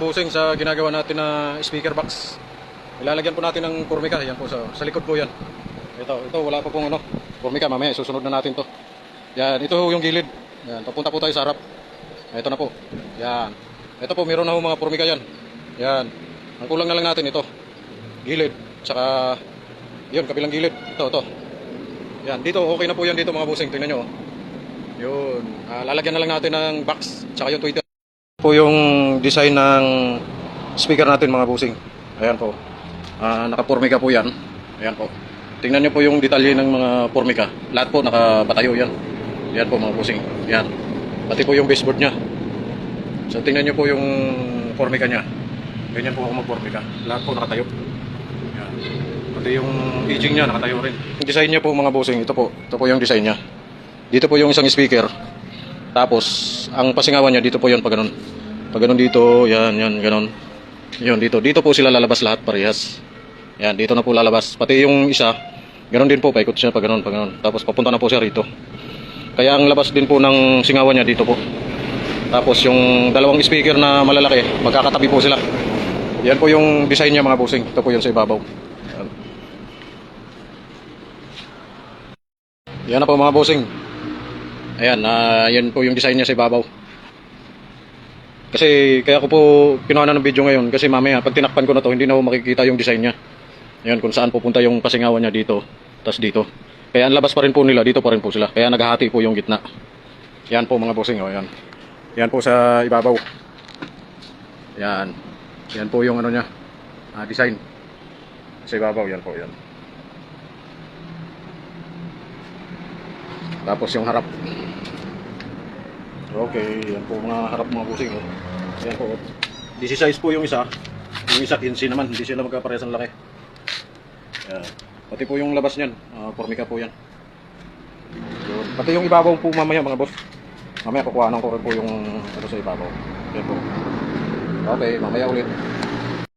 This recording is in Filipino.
Busing sa ginagawa natin na speaker box. Ilalagyan po natin ng pormika. Yan po sa likod po yan. Ito wala pa pong pormika. Mamaya susunod na natin to. Yan, ito yung gilid. Yan, papunta po tayo sa harap. Ito na po. Yan. Ito po, meron na po mga pormika yan. Yan. Ang kulang na lang natin ito. Gilid. Tsaka, yun, kabilang gilid. Ito. Yan, dito, okay na po yan dito mga busing. Tingnan nyo. Yun. Lalagyan na lang natin ng box. Tsaka yung Twitter. Po yung design ng speaker natin mga busing. Ayan po. Naka-pormika po yan. Ayan po. Tingnan nyo po yung detalye ng mga pormika. Lahat po nakapatayo yan. Ayan po mga busing. Ayan. Pati po yung baseboard nya. So tingnan nyo po yung pormika nya. Ganyan po ako mag-pormika. Lahat po nakatayo. Ayan. Pati yung edging nya nakatayo rin. Yung design nya po mga busing. Ito po yung design nya. Dito po yung isang speaker. Tapos ang pasingawan nya dito po yun pag ganun. Pag ganun dito, yan, ganun. Yun, dito po sila lalabas lahat parehas. Yan, dito na po lalabas. Pati yung isa, ganun din po, paikot siya pag ganun. Tapos papunta na po siya rito. Kaya ang labas din po ng singawan niya dito po. Tapos yung dalawang speaker na malalaki, magkakatabi po sila. Yan po yung design niya mga busing. Ito po yun sa ibabaw. Yan na po mga busing. Ayan, yan po yung design niya sa ibabaw. Kasi kaya ko po kinuha na ng video ngayon kasi mamaya pag tinakpan ko na to hindi na po makikita yung design niya. Ayan kung saan pupunta yung pasingawan niya dito, tas dito. Kaya ang labas pa rin po nila, dito pa rin po sila. Kaya naghahati po yung gitna. Yan po mga bossing, ayan. Yan po sa ibabaw. Yan. Yan po yung niya, design. Sa ibabaw, yan po, yan. Tapos yung harap. Okay, yan po mga harap mga busing. Yan po. 16 po yung isa. Yung isa 15 naman, hindi sila magkaparehas ang laki. Yan. Pati po yung labas niyan, pormika po yan. Yun. Pati yung ibabaw po mamaya mga boss. Mamaya kukuhanan ko rin po yung sa ibabaw. Yan po. Okay, mamaya ulit.